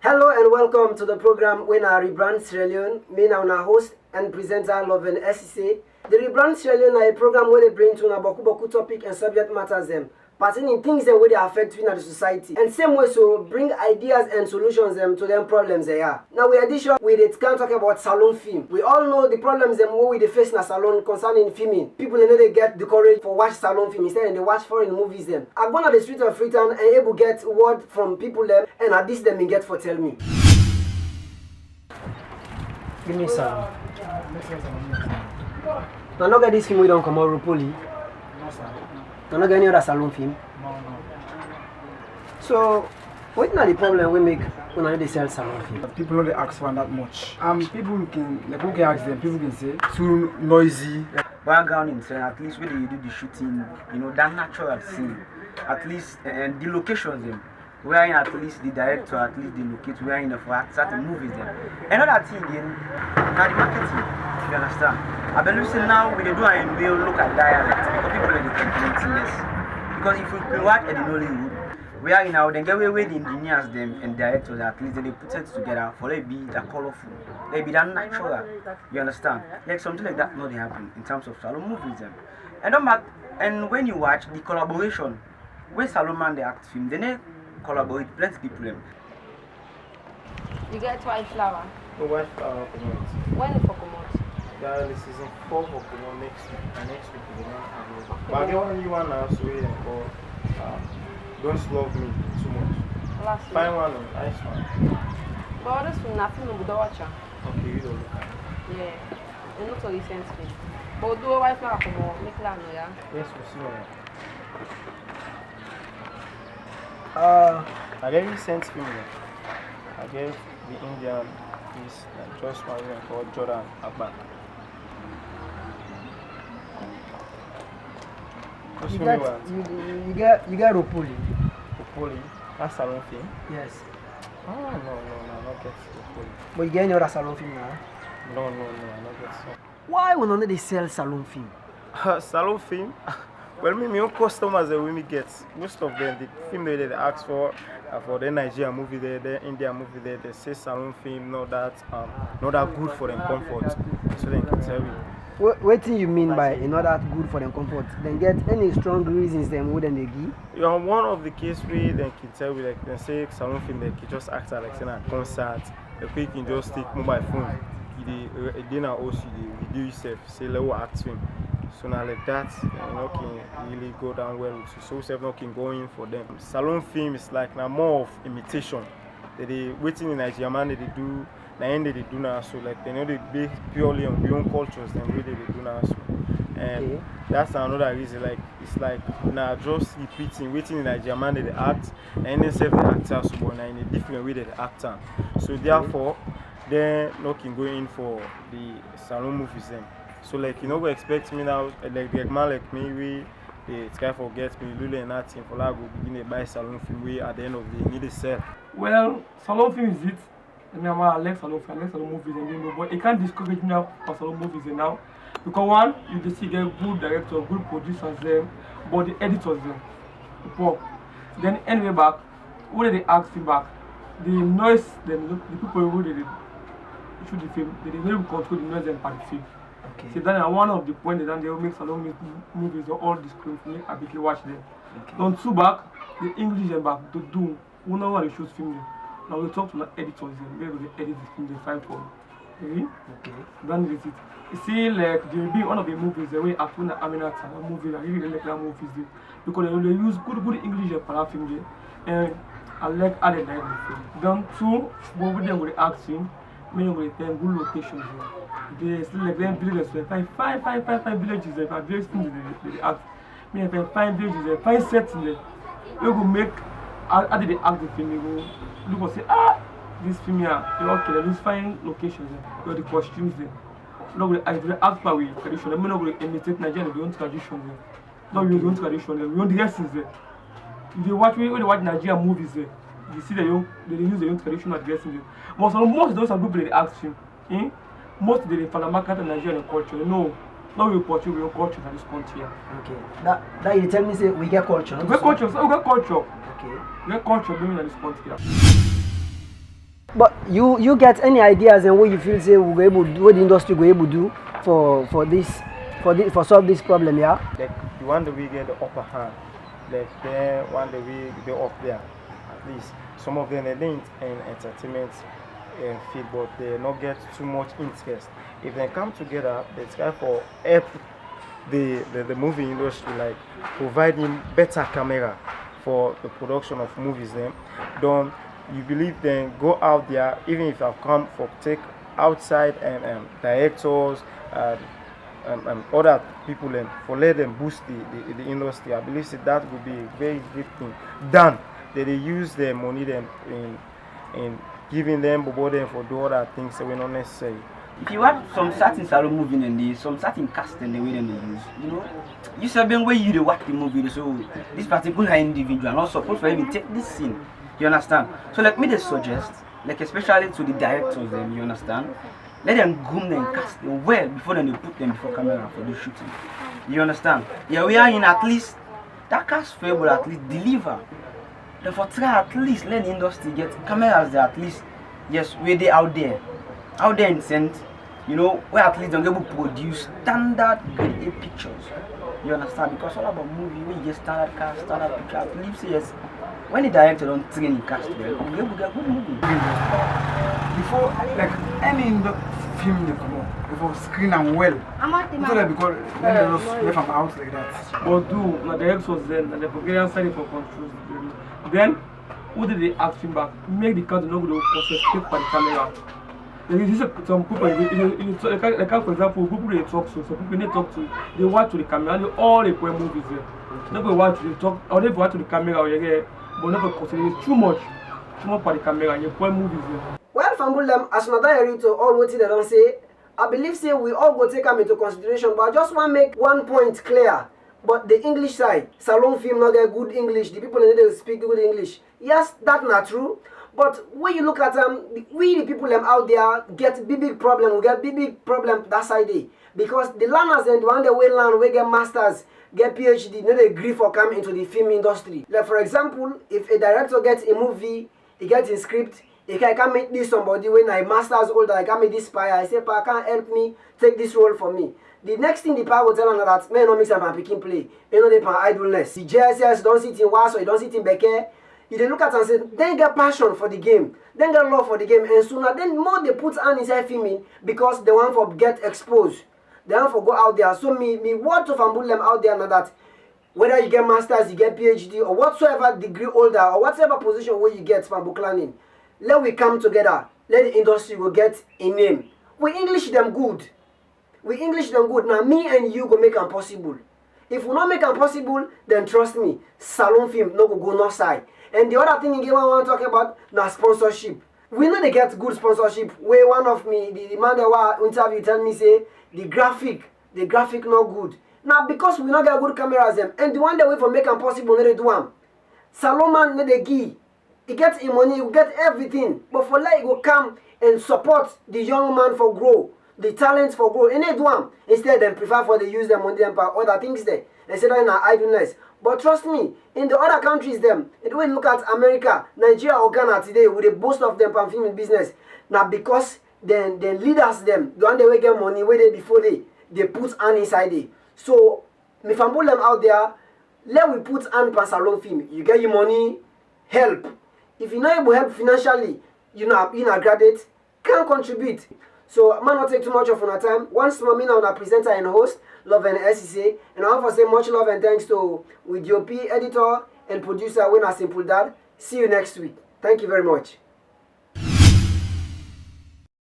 Hello and welcome to the program when I rebrand Sierra Leone. Me now na host and presenter Lovin SCC. The rebrand Sierra Leone na a program where they bring to na boku topic and subject matters them, pertaining things that way they affect within the society. And same way so bring ideas and solutions them to them problems they are. Now we addition with it can talk about salon film. We all know the problems them where we they face in a salon concerning filming. People they know they get the courage for watch salon film instead they watch foreign movies them. I go on the street of Freetown and able get word from people them and at this them get for tell me. Give me some. Now not get this film we don't come out Rupoli. No, sir. Now not get any other salon film. No. So what is the problem we make when they sell salon film? People don't ask for that much. People can, like, who can ask them, people can say, too noisy. Background in at least when you do the shooting, you know, that natural scene. At least, and the locations them. Where in at least the director, at least the locate, where in the for certain movies them. Another thing again, now the marketing, you understand? I believe now we do and we'll look at dialect because people are the 20 years. Because if we work at the Nollywood, we are in now then get away the engineers them and directors at least they put it together for it be that colorful, they be that natural. You understand? Like something like that not happen in terms of salon movies them. And when you watch the collaboration, when Salomon they act film, they collaborate plenty people them. You get white flower. The white flower promote. When it for promote? The season 4 for promote next week. And next week we don't have it. But I get one new one now, so we call Don't Love Me Too Much. Last year. Find one, nice one. But this from nothing no good watch. Okay, you don't look at it. Yeah. And not so recent film. But do a white flower promote, make land, yeah? Yes, we see one. I get recent film. I get the Indian piece that just one called Jordan Abba. You get Rupoli. Rupoli, that's salon film. Yes. Oh no, not get Rupoli. But you get any other salon film now? No, I not get so. Why when they sell salon film? Salon film? Well, my own customers that we get, most of them, the film they ask for the Nigerian movie there, the Indian movie there, they say salon film not that good for them comfort. So they can tell you. What do you mean by not that good for them comfort? Then get any strong reasons them wouldn't they give? Yeah, one of the case where they can tell you like they say salon film they can just act like saying a concert, they can just take mobile phone. They now also video yourself, say level act film. So now like that, can really go down well with you. So self not can go in for them. Salon film is like now more of imitation. They waiting in Nigeria man they do the end they do now. So like they know they base purely on their own cultures and way they do now. So and that's another reason. Like it's like now just repeating, waiting in Nigeria man they act and then self the actor so but now in a different way they act. So therefore they not can go in for the salon movies then. So like you know we expect me now like the man like me we the guy forget me Lulu and that thing for like go begin to buy salon film we at the end of the day need to sell. Well, salon film is it. I like salon film, I like salon movies and you but it can't discourage me now for salon movies now. Because one, you just see get good directors, good producers them, but the editors them. Poor. Then anyway back, what they ask feedback? The noise them the people who they shoot the film, they will control the noise and part the film. Okay. So then one of the points that they will make salon movies they all discriminate I begin watch them. Okay. On two back, the English and back to do who know what they shoot film. Now we talk to the editors and where they edit the film they find for. Okay. Then is it. You see like there will be one of the movies the way Afuna Aminata movie I really like that movies there. Because they use good English and para film there. And I like added that in the film. Then two, what would they with the acting, many with them good locations there. They still like them villages, five villages there, but various things they act. Me and five villages, five sets in there. We go make, how did they act the film? We go look and say, this film here, okay, there's fine locations there, the costumes there. No, we act by way tradition. I'm not going to imitate Nigeria, we own tradition there. No, we own tradition there, we own the essence there. If you watch, when they watch Nigerian movies there, you see they use their own traditional dressing there. Most of those are people that act film. Most of the Falamakata Nigerian culture, no we portray real culture in this country. Okay. That you tell me say we get culture. We get culture, so we get culture. Okay. We get culture being in this country. But you get any ideas and what you feel say we go able do, what the industry go able do for solve this problem, yeah? Like the one that we get the upper hand, like then one that we they up there. At least some of them they didn't in entertainment field, but they not get too much interest. If they come together, they try for help the movie industry, like providing better camera for the production of movies. Then, don't you believe then go out there, even if I've come for take outside and directors other people and for let them boost the industry. I believe that would be a very great thing done. That they use their money then in giving them them for do other things that were not necessary. If you have some certain salon movie and some certain cast and the way them they use, you know, you said when you they watch the movie, so this particular individual not supposed to even take this scene. You understand? So let me just suggest, like especially to the directors then, you understand? Let them groom them, cast them well before then they put them before camera for the shooting. You understand? Yeah, we are in at least that cast fair will at least deliver. Therefore try at least let the industry get cameras there at least. Yes, we're there out there in sense, you know, where at least they're able to produce standard grade A pictures. You understand? Because all about movie, we get standard cast, standard picture. I believe say yes. When the director don't train the cast well, we able to get good movie. Before, like any film they come out, before screen them well. So that because then they just left them out like that. But do my directors then and the Bulgarian side for controls. Then who did they ask him back? Make the country not go concentrate by the camera. There is some people, like for example, people they talk to, some people they talk to, they watch to the camera, and all the poor movies there. Never watch to the talk, or they watch to the camera, or you but never consider too much for the camera, and you poor movies there. Well, Fambulem, as another to all what they don't say, I believe say we all go take them into consideration, but I just want to make one point clear. But the English side, salon film not get good English, the people in there speak good English. Yes, that's not true. But when you look at them, we the people out there get big problem. We get big problem that side day. Because the learners and the one they will learn, we get masters, get PhD, no they agree for come into the film industry. Like for example, if a director gets a movie, he gets a script, he can make this somebody when I master's older, I can make this spy. I say, Pa, can't help me take this role for me. The next thing the pa will tell them that man no mix up and picking play. You know they pan idleness. The JSS don't sit in Was or don't sit in Becker. You look at and say, then get passion for the game, then get love for the game, and sooner then more they put on inside filming because they want for get exposed. They want for go out there. So me want to fambul them out there now that whether you get masters, you get PhD or whatsoever degree holder or whatever position where you get from book learning, let we come together. Let the industry will get a name. We English them good. We English them good. Now me and you go make them possible. If we not make them possible, then trust me, salon film no go north side. And the other thing again I want to talk about now sponsorship. We know they get good sponsorship. Where one of me, the man that was interview tell me say the graphic not good. Now because we not get good cameras them and the one that way for make them possible, they do them. Salon man no they give. He gets him money, he get everything. But for like he will come and support the young man for grow, the talents for grow. And they do them. Instead they prefer for they use their money and other things there. Instead of in idleness. But trust me, in the other countries them, if we look at America, Nigeria or Ghana today, with the most of them from filming business, now because then leaders them, the one they will get money where they before they put on inside it. So if I put them out there, let we put on per salon film. You get your money, help. If you're not able to help financially, you know graduate, can contribute. So I might not take too much of our time. Once more, me now a presenter and host, Love and SCC. And I want to say much love and thanks to with your editor and producer, Winner Simple Dad. See you next week. Thank you very much.